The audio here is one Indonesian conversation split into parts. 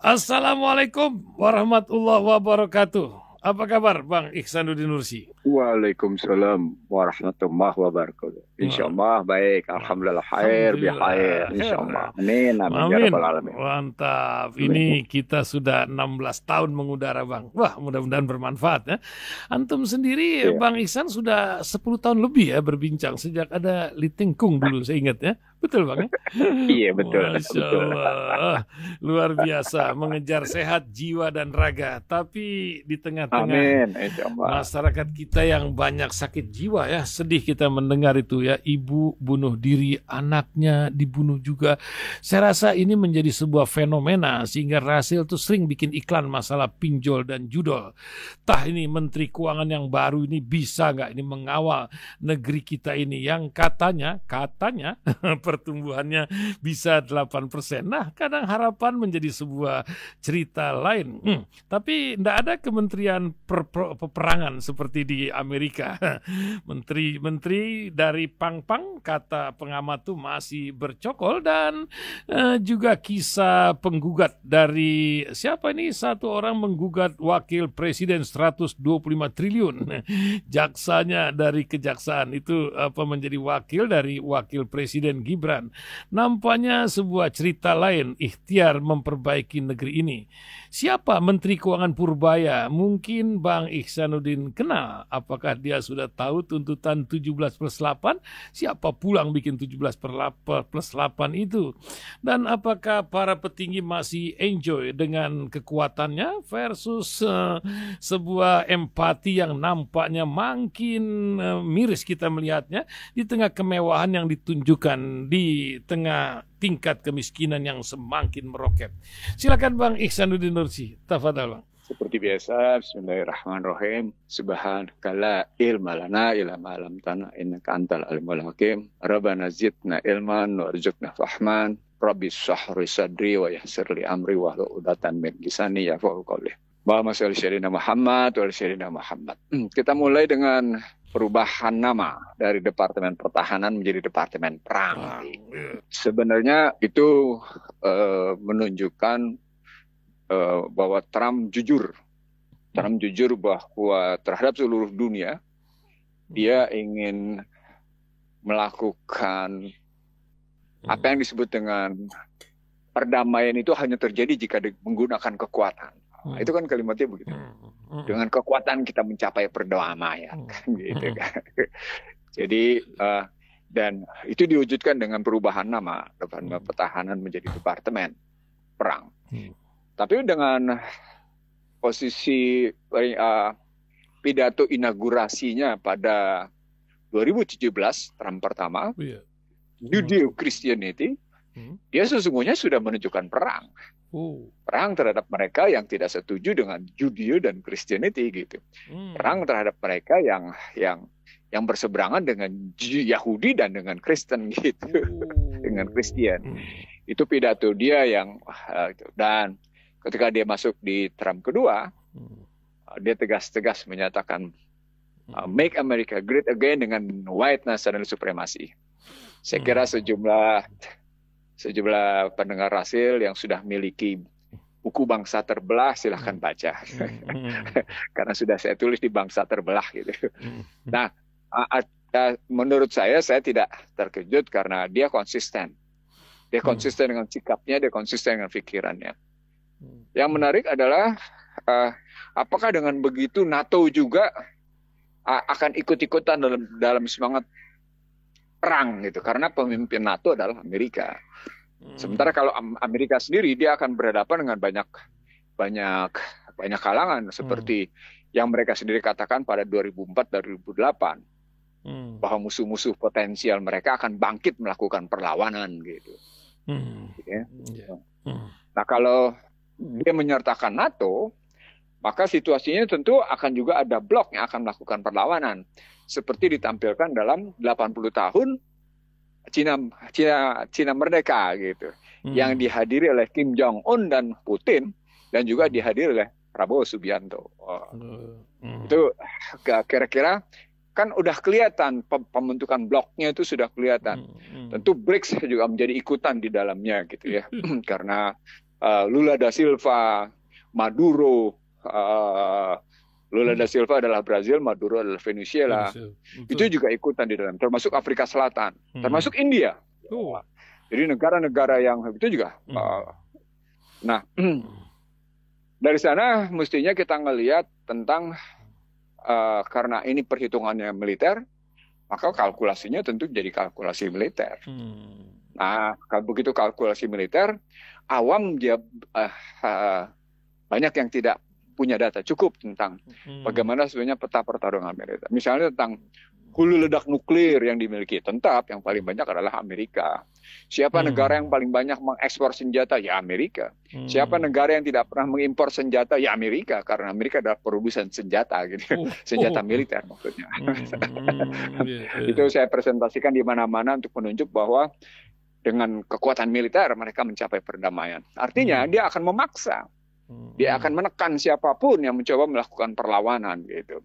Assalamualaikum warahmatullahi wabarakatuh. Apa kabar Bang Ihsanuddin Nursi? Waalaikumsalam warahmatullahi wabarakatuh. Wah, Insyaallah baik. Alhamdulillah khair bihair. Alhamdulillah. Insyaallah. Amin amin ya Amin. rabbal alamin. Mantap. Amin. Ini kita sudah 16 tahun mengudara Bang. Wah, mudah-mudahan bermanfaat ya. Antum sendiri Iya. Bang Ihsan sudah 10 tahun lebih ya berbincang sejak ada Litingkung dulu saya ingat ya. Betul Bang ya? Iya betul Masya betul. Allah. Luar biasa mengejar sehat jiwa dan raga. Tapi di tengah-tengah Amin insyaallah. masyarakat kita yang banyak sakit jiwa ya, sedih kita mendengar itu ya, ibu bunuh diri, anaknya dibunuh juga. Saya rasa ini menjadi sebuah fenomena sehingga Rasil tuh sering bikin iklan masalah pinjol dan judol. Tah ini Menteri Keuangan yang baru ini bisa nggak ini mengawal negeri kita ini yang katanya pertumbuhannya bisa 8%. Nah, kadang harapan menjadi sebuah cerita lain. Tapi tidak ada kementerian peperangan seperti di Amerika. Menteri-menteri dari pang-pang kata pengamat itu masih bercokol dan juga kisah penggugat dari siapa ini satu orang menggugat wakil presiden 125 triliun. Jaksanya dari kejaksaan itu menjadi wakil dari wakil presiden Gibran. Nampaknya sebuah cerita lain ikhtiar memperbaiki negeri ini. Siapa Menteri Keuangan Purbaya? Mungkin Bang Ihsanuddin kenal. Apakah dia sudah tahu tuntutan 17+8? Siapa pulang bikin 17+8 itu? Dan apakah para petinggi masih enjoy dengan kekuatannya versus sebuah empati yang nampaknya makin miris kita melihatnya di tengah kemewahan yang ditunjukkan di tengah tingkat kemiskinan yang semakin meroket. Silakan Bang Ihsanuddin Nursi. Tafadhal Bang. Seperti biasa, bismillahirrahmanirrahim. Subhanakala ilma lana ila ma 'allamtana innaka antal alimul hakim. Rabbana zidna ilman warzuqna fahman. Rabbi shrah sadri wa yassir li amri wahlul 'uqdatam min lisani yafqahu qawli. Allahumma shalli ala Muhammad wa ala Muhammad. Kita mulai dengan perubahan nama dari Departemen Pertahanan menjadi Departemen Perang. Sebenarnya itu menunjukkan bahwa Trump jujur bahwa terhadap seluruh dunia dia ingin melakukan apa yang disebut dengan perdamaian itu hanya terjadi jika menggunakan kekuatan. Nah, itu kan kalimatnya begitu. Dengan kekuatan kita mencapai perdamaian, gitu kan. Jadi dan itu diwujudkan dengan perubahan nama Departemen Pertahanan menjadi Departemen Perang. Tapi dengan posisi pidato inaugurasinya pada 2017 Trump pertama, Judeo-Christianity, dia sesungguhnya sudah menunjukkan perang. Perang terhadap mereka yang tidak setuju dengan Judeo dan Christianity gitu. Perang terhadap mereka yang berseberangan dengan Yahudi dan dengan Kristen gitu. Dengan Kristen. Itu pidato dia yang dan ketika dia masuk di Trump kedua, dia tegas-tegas menyatakan make America great again dengan white national supremacy. Saya kira sejumlah pendengar Rasil yang sudah memiliki buku Bangsa Terbelah silahkan baca. Karena sudah saya tulis di Bangsa Terbelah gitu. Nah, menurut saya tidak terkejut karena dia konsisten. Dia konsisten dengan sikapnya, dia konsisten dengan pikirannya. Yang menarik adalah apakah dengan begitu NATO juga akan ikut-ikutan dalam semangat perang gitu, karena pemimpin NATO adalah Amerika. Sementara kalau Amerika sendiri dia akan berhadapan dengan banyak kalangan seperti yang mereka sendiri katakan pada 2004-2008 bahwa musuh-musuh potensial mereka akan bangkit melakukan perlawanan gitu. Nah, kalau dia menyertakan NATO, maka situasinya tentu akan juga ada blok yang akan melakukan perlawanan. Seperti ditampilkan dalam 80 tahun Cina merdeka gitu. Yang dihadiri oleh Kim Jong-un dan Putin dan juga dihadiri oleh Prabowo Subianto. Itu kira-kira kan udah kelihatan pembentukan bloknya itu sudah kelihatan. Tentu BRICS juga menjadi ikutan di dalamnya gitu ya. Karena Lula da Silva, Maduro. Lula da Silva adalah Brazil, Maduro adalah Venezuela. Itu juga ikutan di dalam, termasuk Afrika Selatan, termasuk India. Jadi negara-negara yang itu juga. Nah, dari sana mestinya kita ngelihat tentang karena ini perhitungannya militer, maka kalkulasinya tentu jadi kalkulasi militer. Nah, kalau begitu kalkulasi militer, awam dia banyak yang tidak punya data cukup tentang bagaimana sebenarnya peta pertarungan militer. Misalnya tentang hulu ledak nuklir yang dimiliki, tetap yang paling banyak adalah Amerika. Siapa negara yang paling banyak mengekspor senjata? Ya Amerika. Siapa negara yang tidak pernah mengimpor senjata? Ya Amerika, karena Amerika adalah produsen senjata, gitu. Senjata militer maksudnya. Itu saya presentasikan di mana-mana untuk menunjuk bahwa dengan kekuatan militer mereka mencapai perdamaian. Artinya dia akan memaksa. Dia akan menekan siapapun yang mencoba melakukan perlawanan, gitu.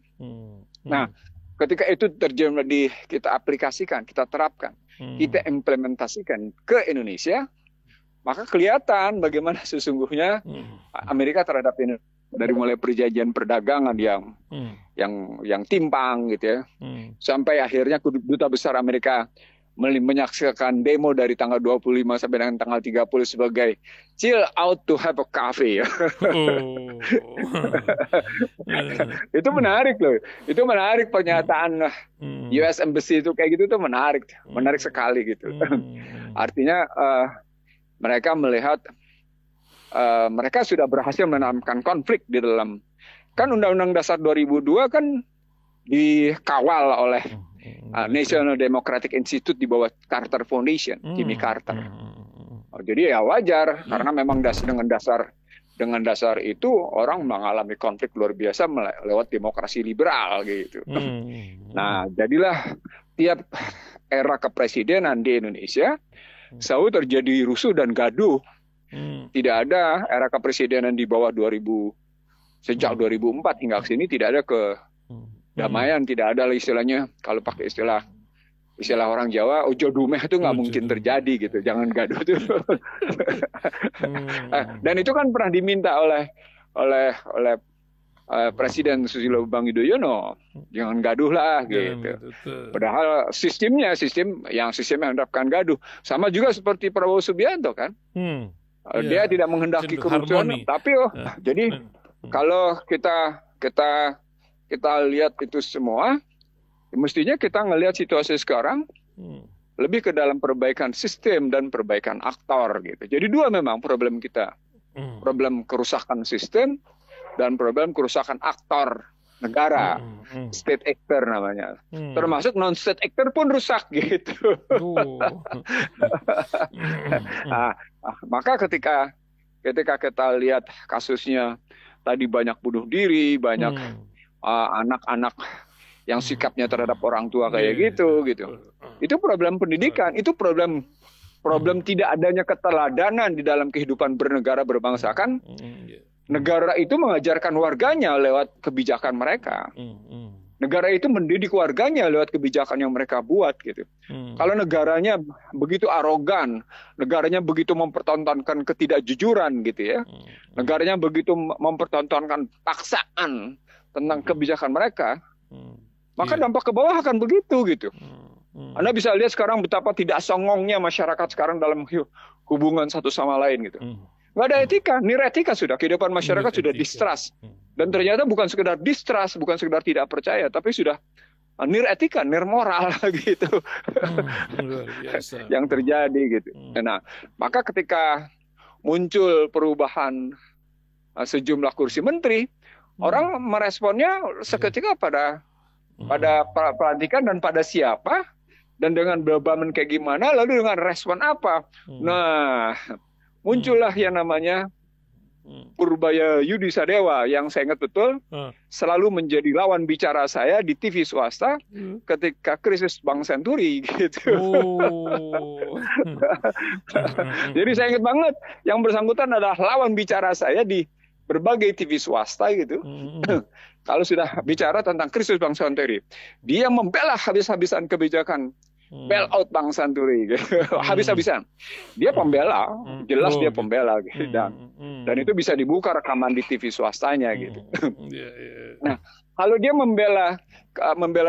Nah, ketika itu terjadi, kita aplikasikan, kita terapkan, kita implementasikan ke Indonesia, maka kelihatan bagaimana sesungguhnya Amerika terhadap Indonesia, dari mulai perjanjian perdagangan yang timpang, gitu ya, sampai akhirnya Duta Besar Amerika menyaksikan demo dari tanggal 25 sampai dengan tanggal 30 sebagai chill out to have a coffee. Itu menarik loh. Itu menarik pernyataan US Embassy itu kayak gitu tuh menarik sekali gitu. Artinya mereka melihat mereka sudah berhasil menanamkan konflik di dalam, kan Undang-Undang Dasar 2002 kan dikawal oleh National Democratic Institute di bawah Carter Foundation, Jimmy Carter. Jadi ya wajar, karena memang dengan dasar itu orang mengalami konflik luar biasa lewat demokrasi liberal gitu. Nah, jadilah tiap era kepresidenan di Indonesia selalu terjadi rusuh dan gaduh. Tidak ada era kepresidenan di bawah 2000, sejak 2004 hingga ke sini tidak ada kedamaian, tidak ada istilahnya, kalau pakai istilah orang Jawa, ojo dumeh itu nggak mungkin terjadi gitu, jangan gaduh tuh. Dan itu kan pernah diminta oleh Presiden Susilo Bambang Yudhoyono, jangan gaduh lah gitu. Padahal sistem yang menerapkan gaduh, sama juga seperti Prabowo Subianto kan, dia tidak menghendaki kerusuhan, tapi jadi kalau kita lihat itu semua, mestinya kita ngelihat situasi sekarang lebih ke dalam perbaikan sistem dan perbaikan aktor gitu. Jadi dua memang problem kita, problem kerusakan sistem dan problem kerusakan aktor negara, state actor namanya. Termasuk non state actor pun rusak gitu. Maka ketika kita lihat kasusnya tadi, banyak bunuh diri, banyak anak-anak yang sikapnya terhadap orang tua kayak gitu. Itu problem pendidikan, itu problem tidak adanya keteladanan di dalam kehidupan bernegara berbangsa kan. Negara itu mengajarkan warganya lewat kebijakan mereka. Negara itu mendidik warganya lewat kebijakan yang mereka buat gitu. Kalau negaranya begitu arogan, negaranya begitu mempertontonkan ketidakjujuran gitu ya, negaranya begitu mempertontonkan paksaan tentang kebijakan mereka, maka dampak ke bawah akan begitu gitu. Anda bisa lihat sekarang betapa tidak songongnya masyarakat sekarang dalam hubungan satu sama lain gitu. Nggak ada etika, etika sudah, kehidupan masyarakat sudah distrust. Dan ternyata bukan sekedar distrust, bukan sekedar tidak percaya, tapi sudah etika, moral gitu. Yang terjadi gitu. Nah, maka ketika muncul perubahan sejumlah kursi menteri, orang meresponnya seketika pada pelantikan dan pada siapa, dan dengan beban kayak gimana, lalu dengan respon apa. Nah, muncullah yang namanya Purbaya Yudi Sadewa, yang saya ingat betul selalu menjadi lawan bicara saya di TV swasta ketika krisis Bank Senturi gitu. Jadi saya ingat banget, yang bersangkutan adalah lawan bicara saya di berbagai TV swasta gitu. Kalau sudah bicara tentang krisis Bank Senturi, dia membela habis-habisan kebijakan bail out Bank Senturi gitu. Habis-habisan. Dia pembela, jelas dia pembela gitu. Dan itu bisa dibuka rekaman di TV swastanya gitu. Nah, kalau dia membela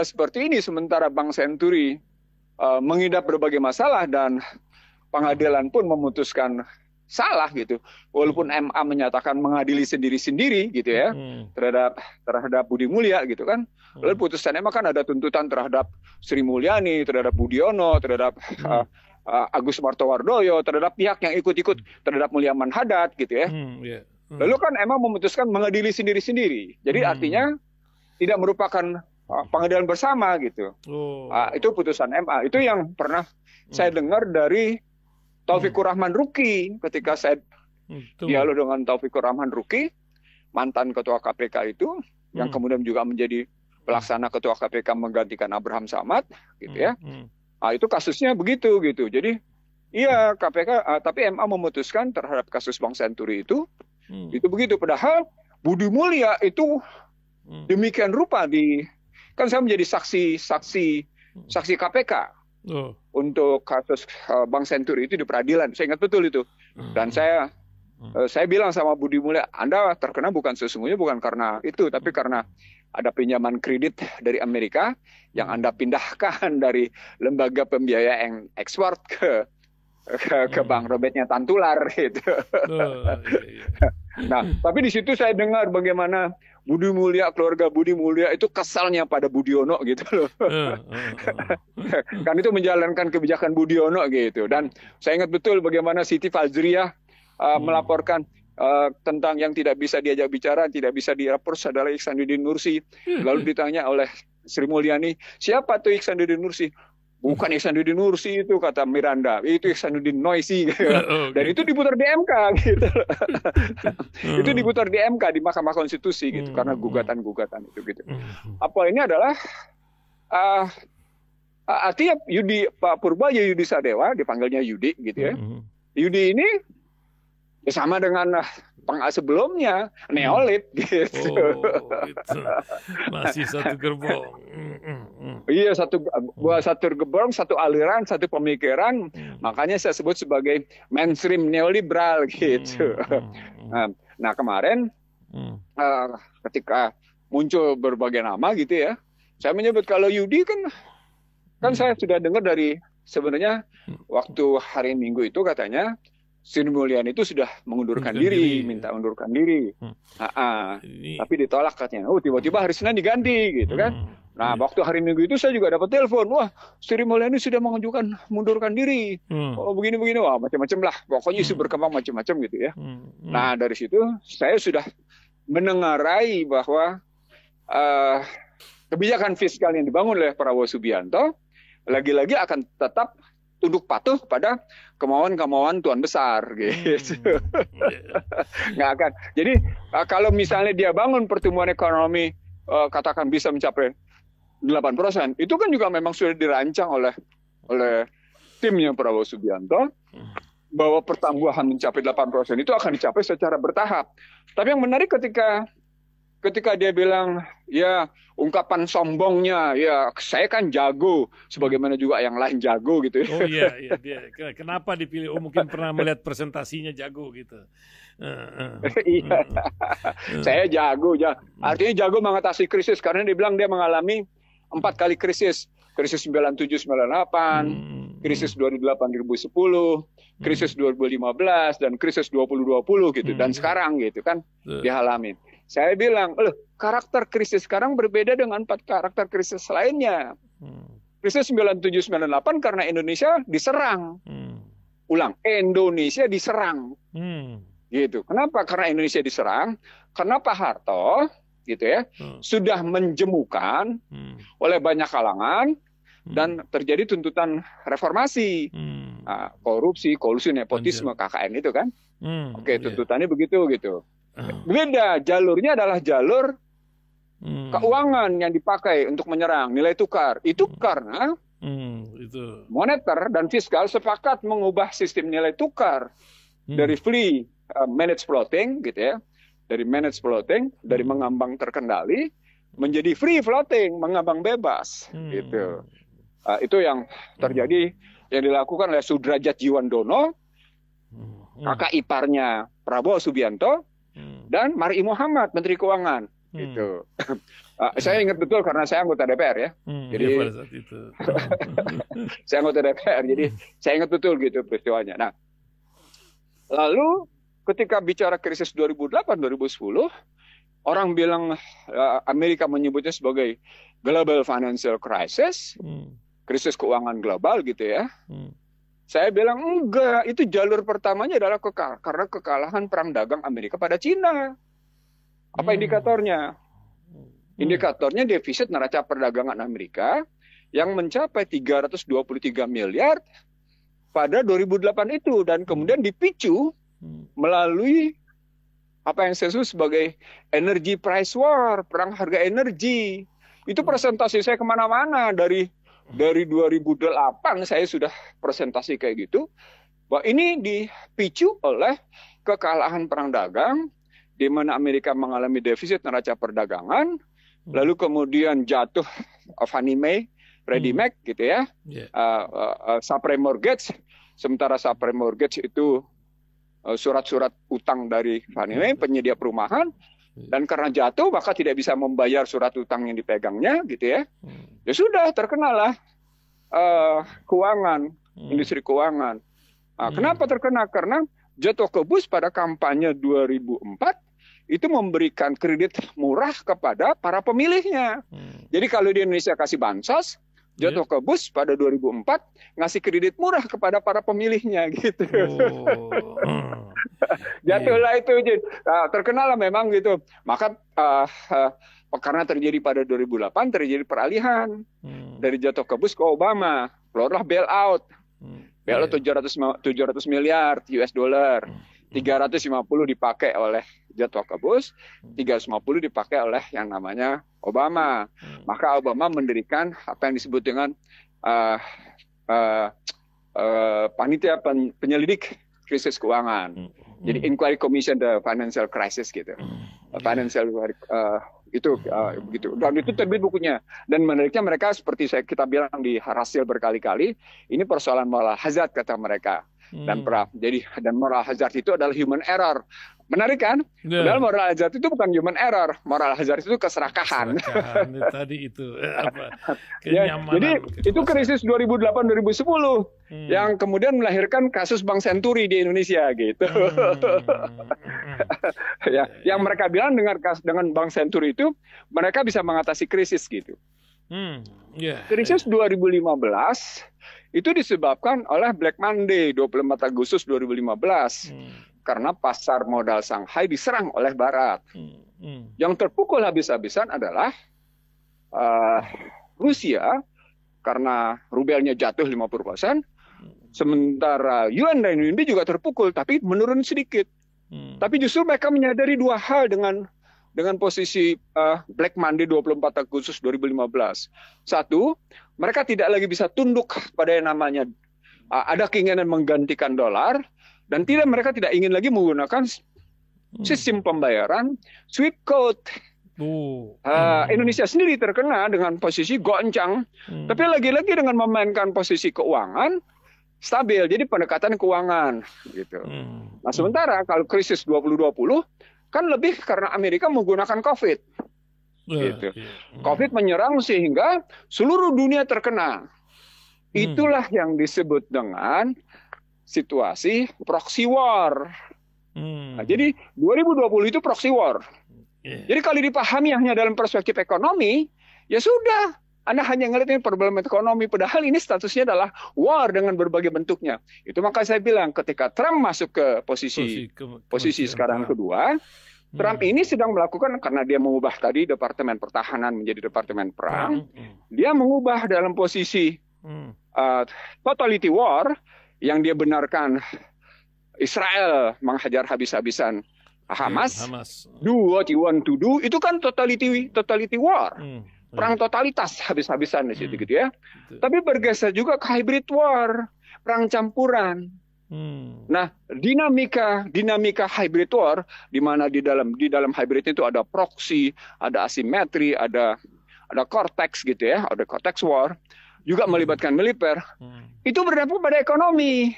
seperti ini sementara Bank Senturi mengidap berbagai masalah dan pengadilan pun memutuskan salah gitu, walaupun MA menyatakan mengadili sendiri-sendiri gitu ya terhadap Budi Mulya gitu kan. Lalu putusan MA kan ada tuntutan terhadap Sri Mulyani, terhadap Budiono, terhadap Agus Martowardoyo, terhadap pihak yang ikut-ikut terhadap Mulyaman Hadad gitu ya. Lalu kan MA memutuskan mengadili sendiri-sendiri. Jadi artinya tidak merupakan pengadilan bersama gitu. Itu putusan MA. Itu yang pernah saya dengar dari Taufikur Rahman Ruki ketika saya dialog dengan Taufikur Rahman Ruki, mantan ketua KPK itu, yang kemudian juga menjadi pelaksana ketua KPK menggantikan Abraham Samad, gitu ya. Itu kasusnya begitu gitu. Jadi iya KPK, tapi MA memutuskan terhadap kasus Bank Senturi itu begitu. Padahal Budi Mulya itu demikian rupa kan saya menjadi saksi KPK. Untuk kasus Bank Senturi itu di peradilan, saya ingat betul itu. Dan saya bilang sama Budi Mulya, Anda terkena sesungguhnya bukan karena itu, tapi karena ada pinjaman kredit dari Amerika yang Anda pindahkan dari lembaga pembiayaan ekspor ke Bank Robetnya Tantular gitu. Nah, tapi di situ saya dengar bagaimana Budi Mulya, keluarga Budi Mulya itu kesalnya pada Budiono gitu loh. Kan itu menjalankan kebijakan Budiono gitu. Dan saya ingat betul bagaimana Siti Fazriyah melaporkan tentang yang tidak bisa diajak bicara, tidak bisa dirapor adalah Ihsanuddin Nursi. Lalu ditanya oleh Sri Mulyani, siapa tuh Ihsanuddin Nursi? Bukan Ihsanuddin Nursi itu, kata Miranda. Itu Ihsanuddin Noisi. Dan itu diputar di MK gitu. Itu diputar di MK, di Mahkamah Konstitusi gitu, karena gugatan-gugatan itu gitu. Apa ini adalah artinya Pak Purba Yudi Sadewa, dipanggilnya Yudi gitu ya. Yudi ini sama dengan sebelumnya neolit gitu. Itu masih satu gerbong. Iya, satu gerbong, satu aliran, satu pemikiran. Makanya saya sebut sebagai mainstream neoliberal gitu. Nah kemarin ketika muncul berbagai nama gitu ya, saya menyebut kalau Yudi kan saya sudah dengar dari sebenarnya waktu hari Minggu itu katanya Sri Mulyani itu sudah mengundurkan diri, minta mengundurkan diri. Tapi ditolak katanya. Tiba-tiba hari Senin diganti gitu kan. Nah, waktu hari Minggu itu saya juga dapat telepon. Wah, Sri Mulyani sudah mengundurkan diri. Begini-begini. Wah, macam-macam lah. Pokoknya isu berkembang macam-macam gitu ya. Nah, dari situ saya sudah menengarai bahwa kebijakan fiskal yang dibangun oleh Prabowo Subianto lagi-lagi akan tetap tunduk patuh pada kemauan-kemauan Tuan Besar gitu. Nggak akan. Jadi kalau misalnya dia bangun pertumbuhan ekonomi katakan bisa mencapai 8%, itu kan juga memang sudah dirancang oleh timnya Prabowo Subianto bahwa pertumbuhan mencapai 8% itu akan dicapai secara bertahap. Tapi yang menarik ketika dia bilang, ya ungkapan sombongnya, ya saya kan jago, sebagaimana juga yang lain jago gitu. Oh iya, dia kenapa dipilih? Mungkin pernah melihat presentasinya jago gitu. Iya, saya jago. Artinya jago mengatasi krisis, karena dia bilang dia mengalami 4 kali krisis. Krisis 97-98, krisis 2008-2010, krisis 2015, dan krisis 2020 gitu. Dan sekarang gitu kan dihalamin. Saya bilang, karakter krisis sekarang berbeda dengan 4 karakter krisis lainnya. Krisis 97-98 karena Indonesia diserang. Ulang, Indonesia diserang. Gitu. Kenapa? Karena Indonesia diserang. Karena Pak Harto, gitu ya, sudah menjemukan oleh banyak kalangan dan terjadi tuntutan reformasi, korupsi, kolusi, nepotisme, KKN itu kan. Oke, tuntutannya begitu gitu. Beda, jalurnya adalah jalur keuangan yang dipakai untuk menyerang nilai tukar. Itu karena moneter dan fiskal sepakat mengubah sistem nilai tukar dari free managed floating gitu ya, dari managed floating, dari mengambang terkendali menjadi free floating, mengambang bebas gitu. Itu yang terjadi, yang dilakukan oleh Sudrajat Jiwandono, kakak iparnya Prabowo Subianto, dan Mar'i Muhammad, Menteri Keuangan. Gitu. Saya ingat betul karena saya anggota DPR ya. Jadi ya pada saat itu. saya anggota DPR, jadi saya ingat betul gitu peristiwanya. Nah, lalu ketika bicara krisis 2008-2010, orang bilang Amerika menyebutnya sebagai global financial crisis, krisis keuangan global gitu ya. Saya bilang enggak, itu jalur pertamanya adalah karena kekalahan perang dagang Amerika pada Cina. Apa indikatornya? Indikatornya defisit neraca perdagangan Amerika yang mencapai 323 miliar pada 2008 itu, dan kemudian dipicu melalui apa yang saya sebut sebagai energy price war, perang harga energi. Itu presentasi saya kemana-mana dari 2008 saya sudah presentasi kayak gitu, bahwa ini dipicu oleh kekalahan perang dagang di mana Amerika mengalami defisit neraca perdagangan, lalu kemudian jatuh Fannie Mae, Freddie Mac gitu ya, subprime mortgage, sementara subprime mortgage itu surat-surat utang dari Fannie Mae, penyedia perumahan, dan karena jatuh maka tidak bisa membayar surat utang yang dipegangnya gitu ya. Ya sudah, terkenalah keuangan, industri keuangan. Kenapa terkena? Karena jatuh ke bus pada kampanye 2004 itu memberikan kredit murah kepada para pemilihnya. Jadi kalau di Indonesia kasih bansos, jatuh ke bus pada 2004 ngasih kredit murah kepada para pemilihnya gitu. Jatuhlah itu, terkenal memang gitu. Maka karena terjadi pada 2008 terjadi peralihan dari jatuh ke bus ke Obama, keluarlah bailout. Bailout 700 miliar US dollar. 350 dipakai oleh jatuh ke bus, 350 dipakai oleh yang namanya Obama. Maka Obama mendirikan apa yang disebut dengan panitia penyelidik krisis keuangan. Jadi Inquiry Commission the Financial Crisis gitu. Financial itu begitu. Dan itu terbit bukunya. Dan menariknya mereka seperti kita bilang di hasil berkali-kali, ini persoalan moral hazard kata mereka. Dan moral hazard itu adalah human error. Menarik kan? Padahal moral hazard itu bukan human error. Moral hazard itu keserakahan. Tadi itu jadi itu krisis 2008-2010 yang kemudian melahirkan kasus Bank Senturi di Indonesia gitu. Yang mereka bilang dengan Bank Senturi itu mereka bisa mengatasi krisis gitu. Krisis 2015 itu disebabkan oleh Black Monday 24 Agustus 2015 karena pasar modal Shanghai diserang oleh Barat. Yang terpukul habis-habisan adalah Rusia karena rubelnya jatuh 50%, sementara yuan dan renminbi juga terpukul tapi menurun sedikit. Tapi justru mereka menyadari dua hal dengan posisi Black Monday 24 Agustus 2015. Satu, mereka tidak lagi bisa tunduk pada yang namanya ada keinginan menggantikan dolar, dan mereka tidak ingin lagi menggunakan sistem pembayaran Swift code. Indonesia sendiri terkena dengan posisi goncang, tapi lagi-lagi dengan memainkan posisi keuangan stabil, jadi pendekatan keuangan gitu. Nah sementara kalau krisis 2020 kan lebih karena Amerika menggunakan COVID. Gitu. COVID menyerang sehingga seluruh dunia terkena. Itulah yang disebut dengan situasi proxy war. Nah, jadi 2020 itu proxy war. Jadi kalau dipahami hanya dalam perspektif ekonomi, ya sudah. Anda hanya ngeliatin problem ekonomi, padahal ini statusnya adalah war dengan berbagai bentuknya. Itu maka saya bilang ketika Trump masuk ke posisi sekarang kedua, Trump ini sedang melakukan, karena dia mengubah tadi Departemen Pertahanan menjadi Departemen Perang, dia mengubah dalam posisi totality war, yang dia benarkan Israel menghajar habis-habisan Hamas. Do what you want to do, itu kan totality war. Perang totalitas habis-habisan di situ gitu ya. Tapi bergeser juga ke hybrid war, perang campuran. Nah, dinamika hybrid war di mana di dalam hybrid itu ada proxy, ada asimetri, ada cortex gitu ya, ada cortex war. juga melibatkan militer, itu berdampak pada ekonomi.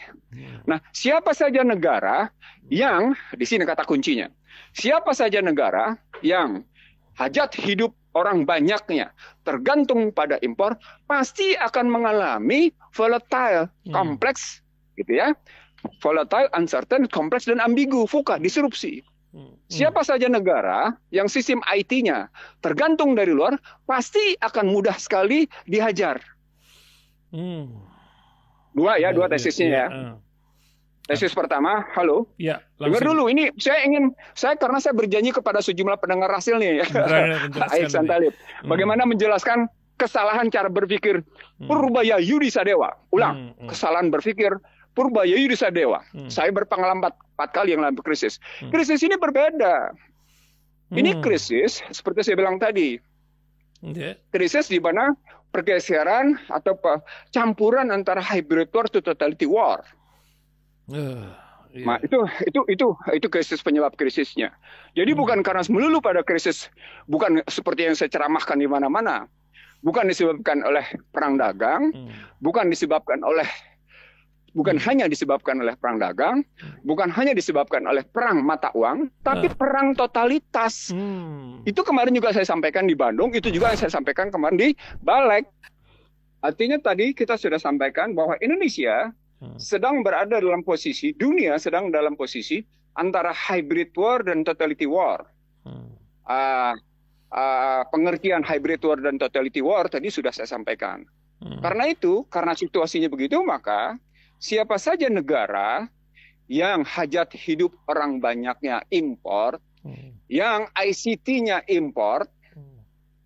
Nah, siapa saja negara yang, di sini kata kuncinya, siapa saja negara yang hajat hidup orang banyaknya tergantung pada impor, pasti akan mengalami volatile, kompleks, gitu ya. Volatile, uncertain, kompleks, dan ambigu, VUCA, disrupsi. Siapa saja negara yang sistem IT-nya tergantung dari luar, pasti akan mudah sekali dihajar. Dua tesisnya ya. Tesis pertama, halo. Ya, dengar dulu, ini karena saya berjanji kepada sejumlah pendengar Rasil nih, Aik Santalip, bagaimana menjelaskan kesalahan cara berpikir Purbaya Yudisadewa. Ulang, kesalahan berpikir Purbaya Yudisadewa. Saya berpengalaman 4 kali yang dalam krisis. Krisis ini berbeda. Ini krisis, seperti saya bilang tadi, krisis di mana pergeseran atau campuran antara hybrid war to totality war. Nah, itu krisis penyebab krisisnya. Jadi bukan karena melulu pada krisis, bukan seperti yang saya ceramahkan di mana-mana, bukan disebabkan oleh perang dagang, bukan hanya disebabkan oleh perang dagang, bukan hanya disebabkan oleh perang mata uang, tapi perang totalitas. Itu kemarin juga saya sampaikan di Bandung, itu juga yang saya sampaikan kemarin di Balek. Artinya tadi kita sudah sampaikan bahwa Indonesia sedang berada dalam posisi, dunia sedang dalam posisi antara hybrid war dan totality war. Pengertian hybrid war dan totality war tadi sudah saya sampaikan. Karena itu, karena situasinya begitu, maka siapa saja negara yang hajat hidup orang banyaknya import, yang ICT-nya import,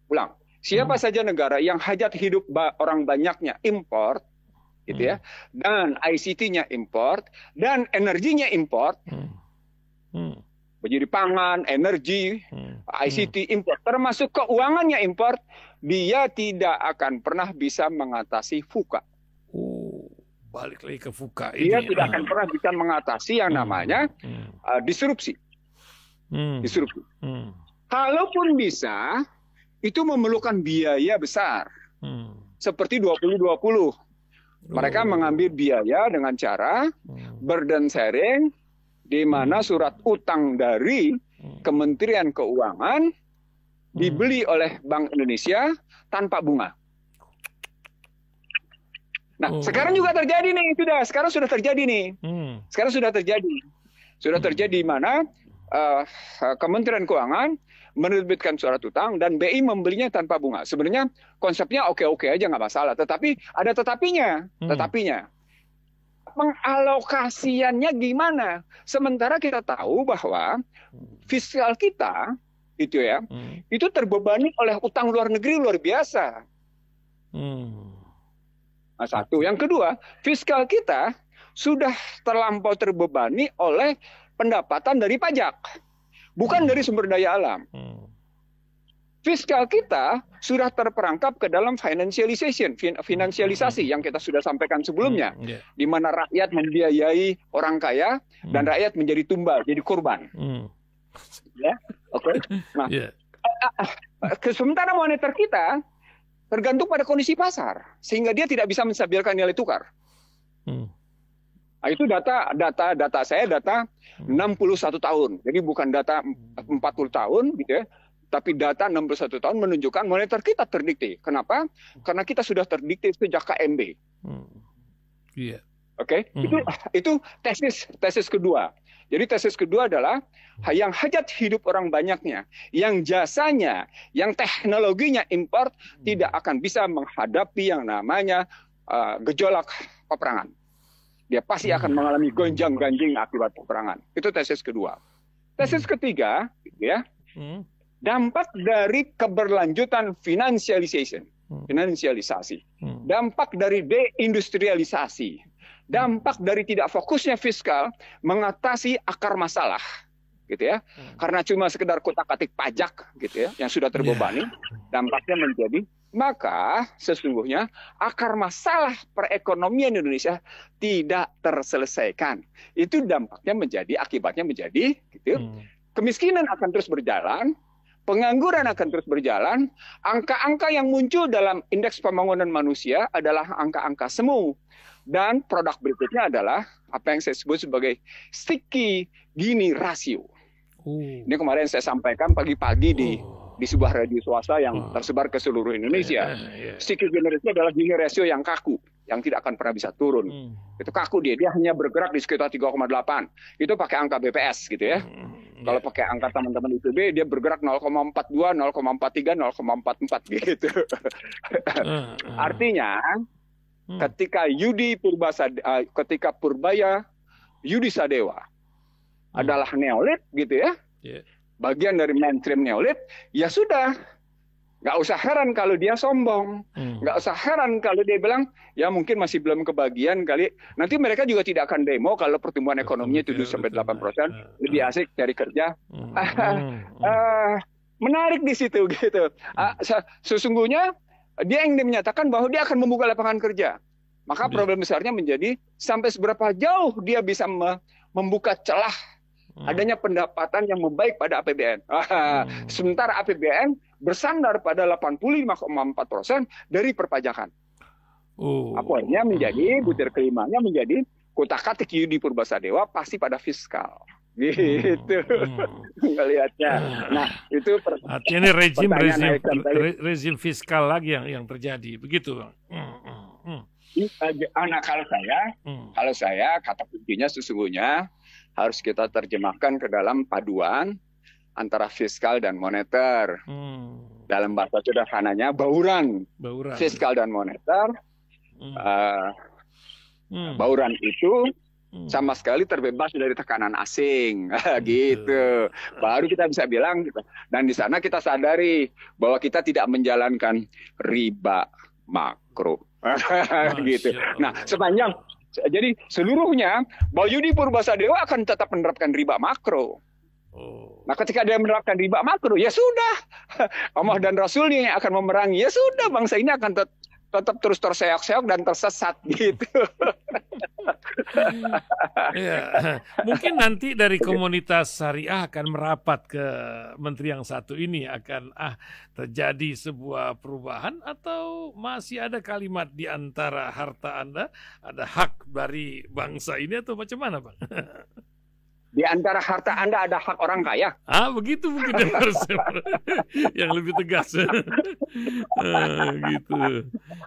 ulang, siapa saja negara yang hajat hidup orang banyaknya import, gitu ya, dan ICT-nya import, dan energinya import, menjadi pangan, energi, ICT import, termasuk keuangannya import, dia tidak akan pernah bisa mengatasi VUCA. Balik lagi ke VUCA ini. Dia tidak akan pernah bisa mengatasi yang namanya disrupsi. Disrupsi. Kalaupun bisa, itu memerlukan biaya besar. Seperti 2020. Mereka mengambil biaya dengan cara burden sharing, di mana surat utang dari Kementerian Keuangan dibeli oleh Bank Indonesia tanpa bunga. Nah, sekarang juga terjadi nih, sekarang sudah terjadi nih. Sekarang sudah terjadi. Sudah terjadi di mana Kementerian Keuangan menerbitkan surat utang dan BI membelinya tanpa bunga. Sebenarnya konsepnya oke-oke aja, nggak masalah. Tetapi ada tetapinya. Pengalokasiannya gimana? Sementara kita tahu bahwa fiskal kita itu terbebani oleh utang luar negeri luar biasa. Nah, satu. Yang kedua, fiskal kita sudah terlampau terbebani oleh pendapatan dari pajak, bukan dari sumber daya alam. Fiskal kita sudah terperangkap ke dalam finansialisasi yang kita sudah sampaikan sebelumnya, di mana rakyat membiayai orang kaya dan rakyat menjadi tumbal, jadi korban. Ya, oke. Nah, sementara moneter kita tergantung pada kondisi pasar, sehingga dia tidak bisa menstabilkan nilai tukar. Nah, itu data saya 61 tahun. Jadi bukan data 40 tahun gitu ya, tapi data 61 tahun menunjukkan moneter kita terdikte. Kenapa? Karena kita sudah terdikte sejak KMB. Oke? Itu tesis kedua. Jadi tesis kedua adalah yang hajat hidup orang banyaknya, yang jasanya, yang teknologinya import tidak akan bisa menghadapi yang namanya gejolak peperangan. Dia pasti akan mengalami gonjang-ganjing akibat peperangan. Itu tesis kedua. Tesis ketiga, ya, dampak dari keberlanjutan finansialisasi, dampak dari deindustrialisasi, dampak dari tidak fokusnya fiskal mengatasi akar masalah, gitu ya. Karena cuma sekedar kotak-katik pajak, gitu ya, yang sudah terbebani, dampaknya menjadi, maka sesungguhnya akar masalah perekonomian Indonesia tidak terselesaikan. Itu dampaknya menjadi, akibatnya menjadi, gitu. Kemiskinan akan terus berjalan, pengangguran akan terus berjalan. Angka-angka yang muncul dalam indeks pembangunan manusia adalah angka-angka semu. Dan produk berikutnya adalah apa yang saya sebut sebagai sticky Gini ratio. Ini kemarin saya sampaikan pagi-pagi di sebuah radio swasta yang tersebar ke seluruh Indonesia. Sticky Gini ratio adalah Gini ratio yang kaku, yang tidak akan pernah bisa turun. Itu kaku dia hanya bergerak di sekitar 3,8. Itu pakai angka BPS gitu ya. Kalau pakai angka teman-teman IPB, dia bergerak 0,42, 0,43, 0,44 gitu. Artinya, ketika ketika Purbaya Yudi Sadewa adalah neolit gitu ya, bagian dari mainstream neolit, ya sudah. Nggak usah heran kalau dia sombong. Nggak usah heran kalau dia bilang, ya mungkin masih belum kebagian kali. Nanti mereka juga tidak akan demo kalau pertumbuhan ekonominya 7-8%. Lebih asik cari kerja. Menarik di situ gitu. Sesungguhnya dia ingin menyatakan bahwa dia akan membuka lapangan kerja. Maka problem besarnya menjadi sampai seberapa jauh dia bisa membuka celah adanya pendapatan yang membaik pada APBN. Sementara APBN bersandar pada 85,4% dari perpajakan. Akhirnya menjadi butir kelimanya menjadi kotak-katik Yudi Purbasadewa pasti pada fiskal. Gitu ngelihatnya. Nah, itu artinya rezim fiskal lagi yang terjadi, begitu. Kalau saya kata kuncinya sesungguhnya harus kita terjemahkan ke dalam paduan antara fiskal dan moneter. Dalam bahasa sederhananya bauran. Fiskal dan moneter. Bauran itu sama sekali terbebas dari tekanan asing, gitu. Baru kita bisa bilang gitu. Dan di sana kita sadari bahwa kita tidak menjalankan riba makro. Gitu. Nah, jadi seluruhnya bahwa Yudi Purbasadewa akan tetap menerapkan riba makro. Nah, ketika dia menerapkan riba makro, ya sudah. Allah dan Rasulnya yang akan memerangi. Ya sudah, bangsa ini akan tetap terus terseok-seok dan tersesat gitu. Ya, mungkin nanti dari komunitas syariah akan merapat ke menteri yang satu ini akan terjadi sebuah perubahan, atau masih ada kalimat di antara harta Anda ada hak dari bangsa ini, atau macam mana, Bang? Di antara harta Anda ada hak orang kaya. Begitu mungkin yang harus yang lebih tegas. Gitu.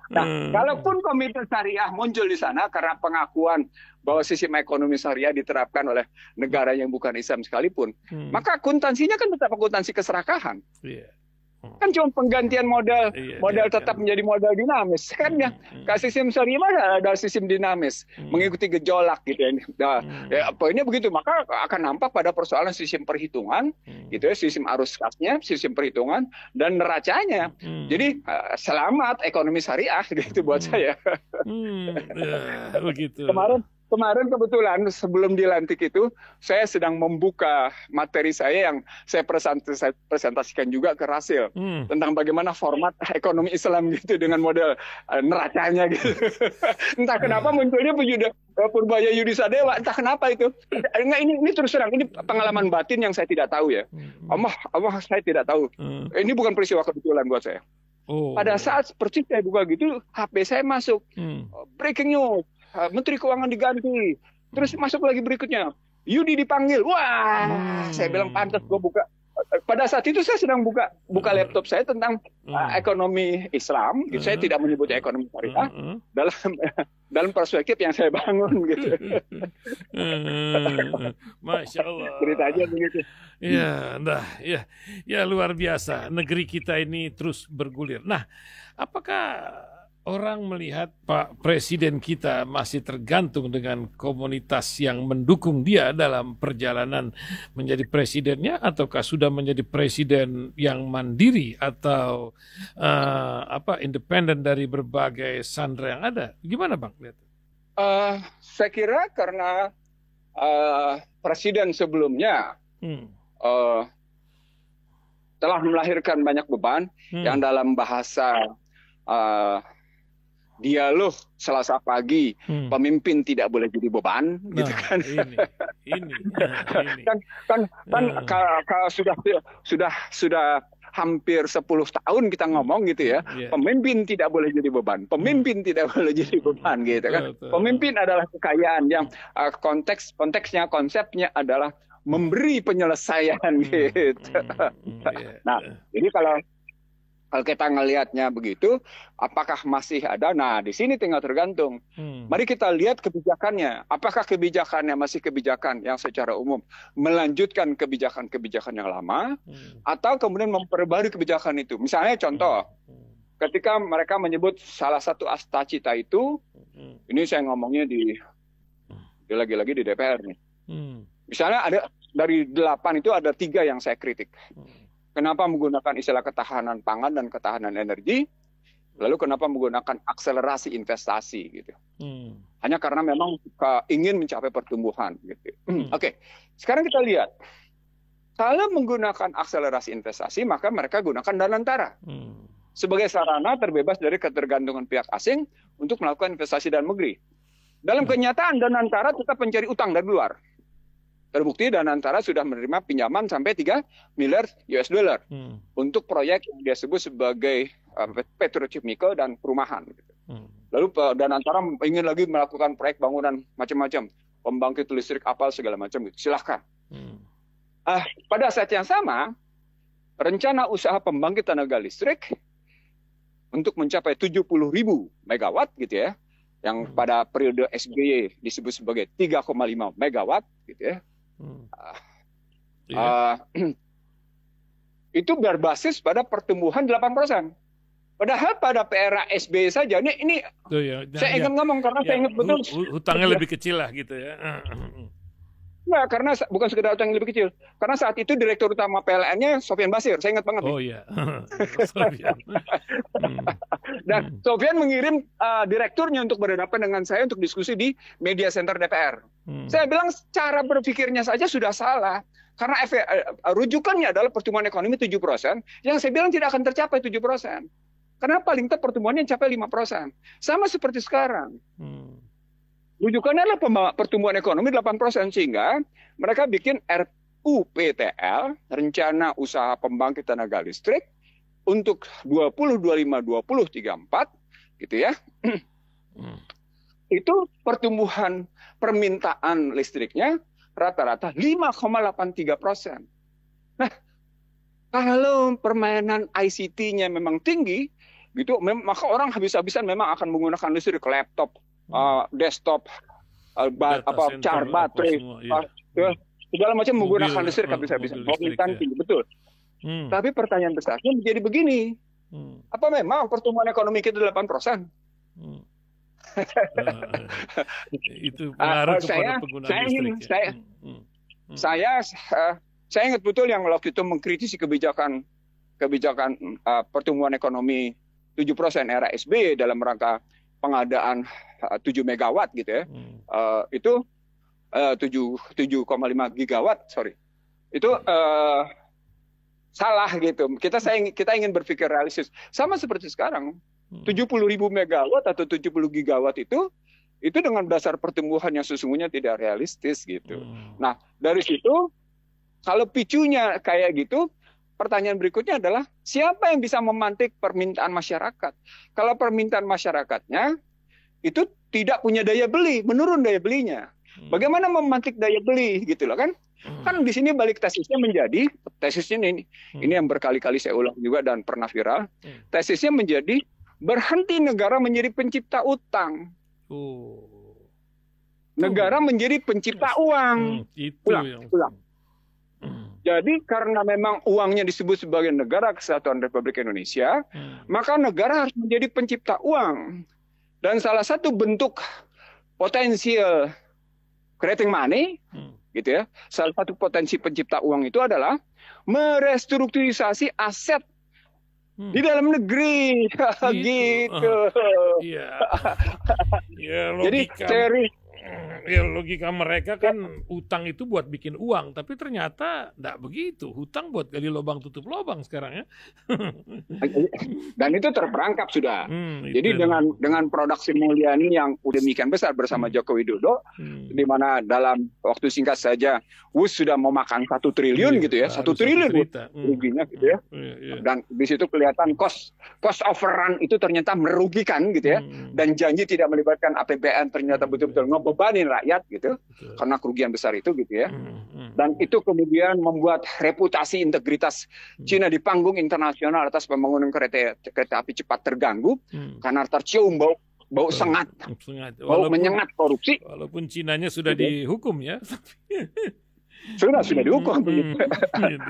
Nah, kalaupun komite syariah muncul di sana karena pengakuan bahwa sistem ekonomi syariah diterapkan oleh negara yang bukan Islam sekalipun, maka akuntansinya kan tetap akuntansi keserakahan. Kan cuma penggantian modal tetap menjadi modal dinamis kan ya. Sistem syariah ada sistem dinamis mengikuti gejolak gitu ya. Poinnya begitu, maka akan nampak pada persoalan sistem perhitungan gitu ya, sistem arus kasnya, sistem perhitungan dan neracanya. Jadi selamat ekonomi syariah gitu buat saya. Begitu. Kemarin kebetulan sebelum dilantik itu saya sedang membuka materi saya yang saya presentasikan juga ke Rasil tentang bagaimana format ekonomi Islam gitu dengan model neracanya gitu. Entah kenapa munculnya Purbaya Yudi Sadewa, entah kenapa itu. Ini terus terang ini pengalaman batin yang saya tidak tahu ya. Allah saya tidak tahu. Ini bukan peristiwa kebetulan buat saya. Pada saat seperti saya buka gitu, HP saya masuk breaking news. Menteri Keuangan diganti. Terus masuk lagi berikutnya. Yudi dipanggil. Wah, saya bilang pantas gue buka. Pada saat itu saya sedang buka laptop saya tentang ekonomi Islam. Gitu. Saya tidak menyebutnya ekonomi syariah dalam perspektif yang saya bangun gitu. Masya Allah. Ceritanya begitu. Ya luar biasa. Negeri kita ini terus bergulir. Nah, apakah orang melihat Pak Presiden kita masih tergantung dengan komunitas yang mendukung dia dalam perjalanan menjadi presidennya, ataukah sudah menjadi presiden yang mandiri atau independen dari berbagai sandera yang ada? Gimana, Bang? Saya kira karena presiden sebelumnya telah melahirkan banyak beban yang dalam bahasa dialog Selasa pagi, pemimpin tidak boleh jadi beban, gitu kan? Ini. Kan sudah hampir 10 tahun kita ngomong gitu ya. Pemimpin tidak boleh jadi beban. Pemimpin tidak boleh jadi beban, gitu kan? Pemimpin adalah kekayaan yang konteksnya, konsepnya adalah memberi penyelesaian, gitu. Nah, jadi kalau kita ngelihatnya begitu, apakah masih ada? Nah, di sini tinggal tergantung. Mari kita lihat kebijakannya. Apakah kebijakannya masih kebijakan yang secara umum melanjutkan kebijakan-kebijakan yang lama, atau kemudian memperbarui kebijakan itu? Misalnya contoh, ketika mereka menyebut salah satu astacita itu, ini saya ngomongnya lagi-lagi di DPR nih. Misalnya ada dari 8 itu ada 3 yang saya kritik. Kenapa menggunakan istilah ketahanan pangan dan ketahanan energi? Lalu kenapa menggunakan akselerasi investasi gitu? Hanya karena memang ingin mencapai pertumbuhan gitu. Oke, sekarang kita lihat. Kalau menggunakan akselerasi investasi, maka mereka gunakan Danantara sebagai sarana terbebas dari ketergantungan pihak asing untuk melakukan investasi dalam negeri. Dalam kenyataan Danantara tetap mencari utang dari luar. Terbukti Danantara sudah menerima pinjaman sampai 3 miliar US dollar untuk proyek yang dia sebut sebagai petrochemical dan perumahan. Lalu Danantara ingin lagi melakukan proyek bangunan macam-macam, pembangkit listrik apa segala macam. Silahkan. Pada saat yang sama, rencana usaha pembangkit tenaga listrik untuk mencapai 70.000 megawatt gitu ya, yang pada periode SBY disebut sebagai 3,5 megawatt gitu ya. Itu berbasis pada pertumbuhan 8%. Padahal pada era SBY saja ini saya ingat ngomong karena saya ingat betul hutangnya lebih kecil lah gitu ya. Nah, karena bukan sekedar utang yang lebih kecil. Karena saat itu direktur utama PLN-nya Sofyan Basir, saya ingat banget. Oh iya. Sofyan. Dan Sofyan mengirim direkturnya untuk berhadapan dengan saya untuk diskusi di media center DPR. Saya bilang cara berpikirnya saja sudah salah. Karena rujukannya adalah pertumbuhan ekonomi 7%, yang saya bilang tidak akan tercapai 7%. Karena paling tidak pertumbuhannya mencapai 5%. Sama seperti sekarang. Rujukannya adalah pertumbuhan ekonomi 8%, sehingga mereka bikin RUPTL, Rencana Usaha Pembangkit Tenaga Listrik, untuk 2025-2034, gitu ya. Itu pertumbuhan permintaan listriknya rata-rata 5,83%. Nah, kalau permainan ICT-nya memang tinggi, gitu, maka orang habis-habisan memang akan menggunakan listrik, laptop, desktop, charger baterai, segala macam menggunakan listrik habis-habisan. Permintaan tinggi, betul. Tapi pertanyaan besarnya menjadi begini, apa memang pertumbuhan ekonomi kita 8%? Itu pengaruh kepada penggunaan listrik. Saya ingat betul yang waktu itu mengkritisi kebijakan pertumbuhan ekonomi 7% era SBY dalam rangka pengadaan 7 megawatt gitu ya. Itu 7,5 gigawatt, itu salah gitu. Kita ingin berpikir realistis. Sama seperti sekarang, 70.000 megawatt atau 70 gigawatt itu dengan dasar pertumbuhan yang sesungguhnya tidak realistis gitu. Nah, dari situ kalau picunya kayak gitu, pertanyaan berikutnya adalah siapa yang bisa memantik permintaan masyarakat? Kalau permintaan masyarakatnya itu tidak punya daya beli, menurun daya belinya. Bagaimana memantik daya beli gitu loh kan? Kan di sini balik tesisnya ini yang berkali-kali saya ulang juga dan pernah viral. Tesisnya menjadi berhenti negara menjadi pencipta utang. Negara menjadi pencipta uang. Ulang. Jadi karena memang uangnya disebut sebagai Negara Kesatuan Republik Indonesia, maka negara harus menjadi pencipta uang. Dan salah satu bentuk potensial creating money, gitu ya. Salah satu potensi pencipta uang itu adalah merestrukturisasi aset di dalam negeri, gitu. Iya. Jadi Ya logika mereka kan utang itu buat bikin uang, tapi ternyata enggak begitu. Hutang buat gali lubang tutup lubang sekarang ya. Dan itu terperangkap sudah. Jadi Itu. dengan produksi Mulyani yang demikian besar bersama Joko Widodo, di mana dalam waktu singkat saja WUS sudah mau makan 1 triliun gitu ya, 1 triliun ruginya gitu ya. Dan di situ kelihatan cost of run itu ternyata merugikan gitu ya. Dan janji tidak melibatkan APBN ternyata betul-betul ngebebanin rakyat gitu, karena kerugian besar itu gitu ya. Dan itu kemudian membuat reputasi integritas Cina di panggung internasional atas pembangunan kereta api cepat terganggu karena tercium bau sengat, bau menyengat korupsi. Walaupun Cinanya sudah dihukum ya. Sudah dihukum.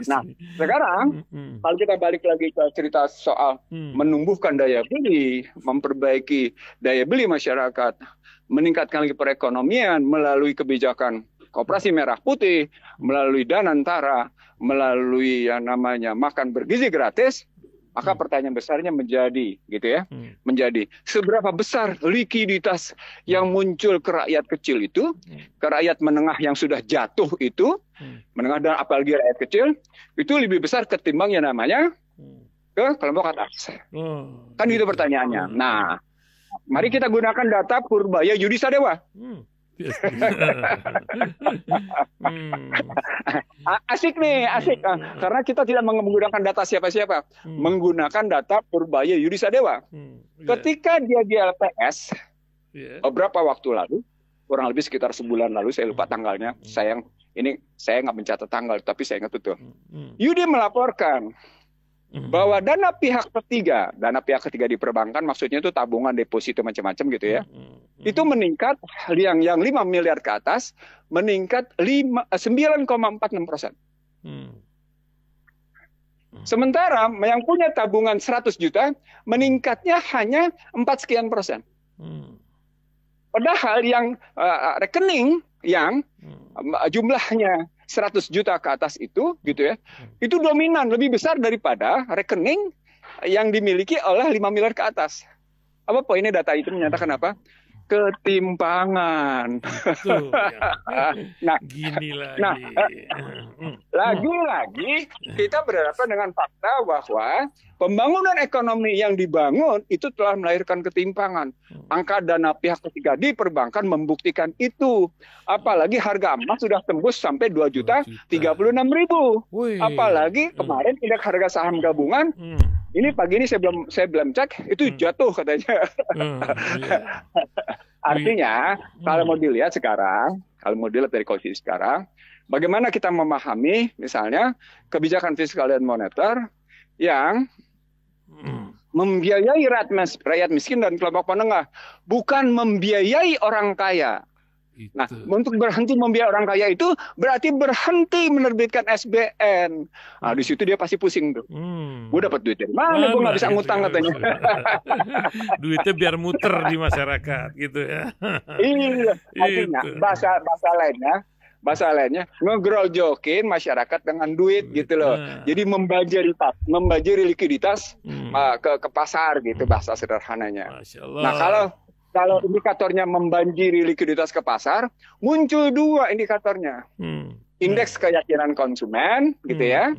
Nah, sekarang kalau kita balik lagi ke cerita soal menumbuhkan daya beli, memperbaiki daya beli masyarakat, meningkatkan lagi perekonomian melalui kebijakan Koperasi Merah Putih, melalui Danantara, melalui yang namanya makan bergizi gratis, maka pertanyaan besarnya menjadi gitu ya, menjadi seberapa besar likuiditas yang muncul ke rakyat kecil itu, ke rakyat menengah yang sudah jatuh itu, menengah dan apalagi rakyat kecil itu lebih besar ketimbang yang namanya ke kelompok atas. Kan gitu pertanyaannya. Nah, mari kita gunakan data Purbaya Yudi Sadewa. Asik karena kita tidak menggunakan data siapa-siapa, menggunakan data Purbaya Yudi Sadewa. Ketika dia di LPS beberapa waktu lalu, kurang lebih sekitar sebulan lalu, saya lupa tanggalnya, saya nggak mencatat tanggal, tapi saya ingat betul. Yudi melaporkan bahwa dana pihak ketiga di perbankan, maksudnya itu tabungan, deposito macam-macam gitu ya, itu meningkat yang 5 miliar ke atas, meningkat 9,46%. Sementara yang punya tabungan 100 juta meningkatnya hanya 4 sekian persen. Padahal yang rekening yang jumlahnya 100 juta ke atas itu gitu ya, itu dominan lebih besar daripada rekening yang dimiliki oleh 5 miliar ke atas. Apa poinnya data itu menyatakan apa? Ketimpangan. Lagi-lagi kita berhadapan dengan fakta bahwa pembangunan ekonomi yang dibangun itu telah melahirkan ketimpangan. Angka dana pihak ketiga di perbankan membuktikan itu. Apalagi harga emas sudah tembus sampai 2.036.000. Apalagi kemarin indeks harga saham gabungan, ini pagi ini saya belum cek, itu jatuh katanya. Artinya, kalau mau dilihat dari kondisi sekarang, bagaimana kita memahami misalnya kebijakan fiskal dan moneter yang membiayai rakyat miskin dan kelompok menengah, bukan membiayai orang kaya. Nah, untuk berhenti membiayai orang kaya itu berarti berhenti menerbitkan SBN. Nah, di situ dia pasti pusing tuh. Gue dapat duit dari mana? Gue nggak bisa ngutang katanya. Duitnya biar muter di masyarakat gitu ya. Iya, artinya bahasa lainnya ngegrojokin masyarakat dengan duit gitu loh. Jadi membanjiri likuiditas ke pasar gitu bahasa sederhananya. Nah, kalau indikatornya membanjiri likuiditas ke pasar, muncul 2 indikatornya. Indeks keyakinan konsumen, gitu ya,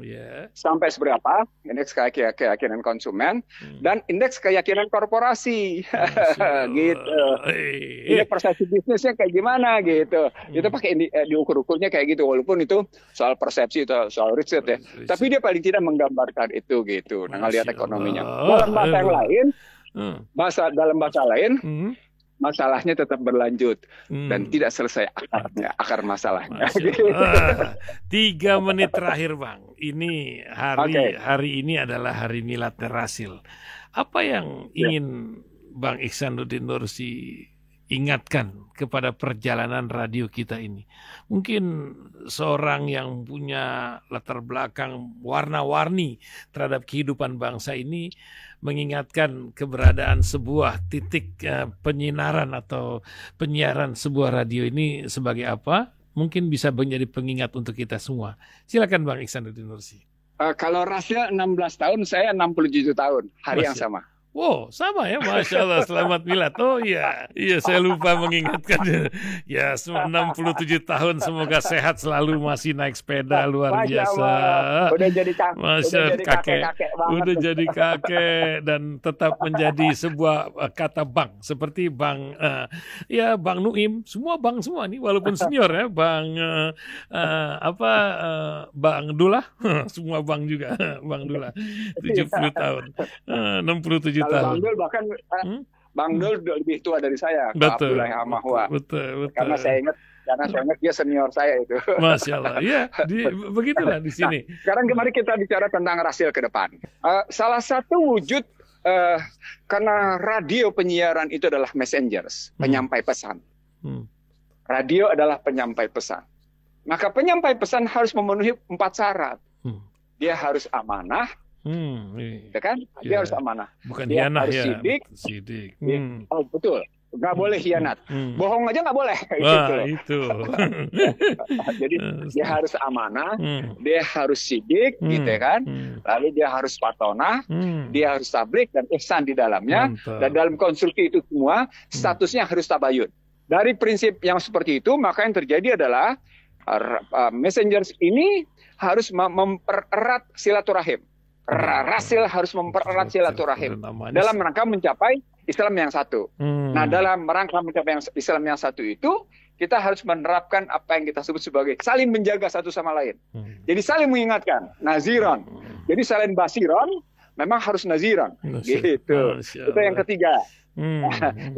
sampai seberapa, indeks keyakinan konsumen, dan indeks keyakinan korporasi, gitu. Ini persepsi bisnisnya kayak gimana, gitu. Itu pakai diukur-ukurnya kayak gitu, walaupun itu soal persepsi, soal riset ya. Tapi dia paling tidak menggambarkan itu, gitu. Nah, ngelihat ekonominya. Dalam bahasa lain, masalahnya tetap berlanjut dan tidak selesai akar masalahnya. 3 menit terakhir, Bang. Ini hari ini adalah hari Milad Rasil. Apa yang ingin Bang Ihsanuddin Nursi ingatkan kepada perjalanan radio kita ini? Mungkin seorang yang punya latar belakang warna-warni terhadap kehidupan bangsa ini mengingatkan keberadaan sebuah titik penyinaran atau penyiaran sebuah radio ini sebagai apa? Mungkin bisa menjadi pengingat untuk kita semua. Silakan Bang Ihsanuddin Nursi. Kalau Rasil 16 tahun, saya 67 tahun, hari yang sama. Wow, sama ya, Masya Allah, selamat milad. Oh iya, iya saya lupa mengingatkan. Ya, 67 tahun, semoga sehat selalu, masih naik sepeda, luar Masya biasa. Allah. Udah jadi kakek, kakek banget. udah jadi kakek, dan tetap menjadi sebuah kata bank, seperti Bang, ya Bang Nuim, semua bank semua nih, walaupun senior ya, Bang, Bang Dullah, semua bank juga, Bang Dullah, 70 tahun, 67 Kalau tahun. Bang Dul bahkan Bang Dul lebih tua dari saya, Betul, Abdullah Hamahwa. betul. Karena saya ingat dia senior saya itu. Masya Allah, ya, begitulah di sini. Nah, sekarang mari kita bicara tentang rasil ke depan. Salah satu wujud karena radio penyiaran itu adalah messengers, penyampai pesan. Radio adalah penyampai pesan. Maka penyampai pesan harus memenuhi 4 syarat. Dia harus amanah. Ya kan? Dia harus amanah. Bukan dia hianah, harus ya. sidik. Oh betul, nggak boleh hianat. Bohong aja nggak boleh. Wah, itu. Jadi dia harus amanah, dia harus sidik, gitu kan. Lalu dia harus patonah, dia harus tablik dan ihsan di dalamnya. Mantap. Dan dalam konstruksi itu semua statusnya harus tabayun. Dari prinsip yang seperti itu, maka yang terjadi adalah messengers ini harus mempererat silaturahim. Rasil harus mempererat silaturahim dalam rangka mencapai Islam yang satu. Nah, dalam rangka mencapai Islam yang satu itu, kita harus menerapkan apa yang kita sebut sebagai saling menjaga satu sama lain. Jadi saling mengingatkan, naziran. Jadi selain basiran, memang harus naziran. Gitu. Itu yang ketiga.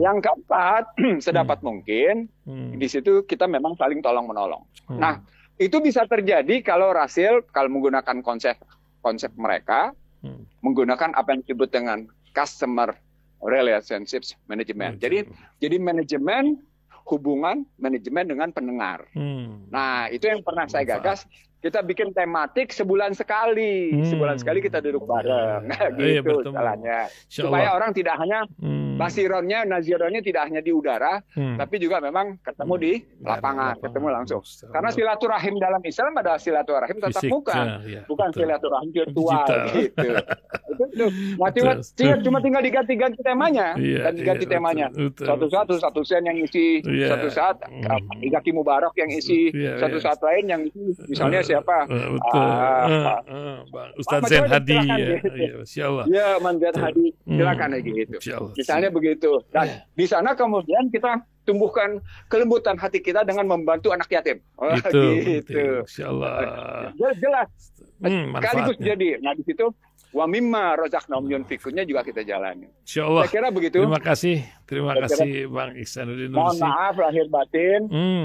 Yang keempat, sedapat mungkin di situ kita memang saling tolong menolong. Nah, itu bisa terjadi kalau rasil, kalau menggunakan konsep mereka, menggunakan apa yang disebut dengan customer relationships management. Jadi manajemen hubungan manajemen dengan pendengar. Nah, itu yang pernah saya gagas. Kita bikin tematik sebulan sekali. Sebulan sekali kita duduk bareng. Gitu salahnya. Supaya orang tidak hanya basironnya, nazironnya tidak hanya di udara, tapi juga memang ketemu di lapangan, ketemu langsung. Karena silaturahim dalam Islam adalah silaturahim tatap muka, bukan silaturahim virtual gitu. Itu cuma tinggal diganti temanya dan diganti temanya. Satu sen yang isi, satu saat Igaki Mubarak yang isi, satu saat lain yang isi misalnya siapa? Ustaz Zain Hadi. Ya, Man Zain Hadi. Silakan lagi gitu. Misalnya begitu. Dan di sana kemudian kita tumbuhkan kelembutan hati kita dengan membantu anak yatim. Gitu. Insyaallah. Jelas. Sekaligus jadi. Nah, di situ wa mimma razaqnahum yunfiqunnya juga kita jalani. Insyaallah. Saya kira begitu. Terima kasih Bang Ihsanuddin Nursi. Mohon maaf lahir batin.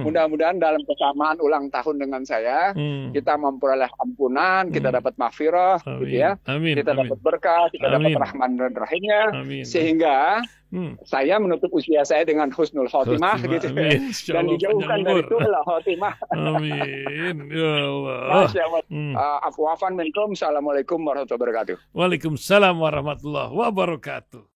Mudah-mudahan dalam kesamaan ulang tahun dengan saya kita memperoleh ampunan, kita dapat maghfirah, gitu ya. Kita dapat berkah, kita dapat rahman dan rahimnya, sehingga saya menutup usia saya dengan husnul khotimah, gitu. Dan dijauhkan dari itulah khotimah. Amin. Ya Allah. Afwafan minkum. Assalamualaikum warahmatullahi wabarakatuh. Waalaikumsalam warahmatullahi wabarakatuh.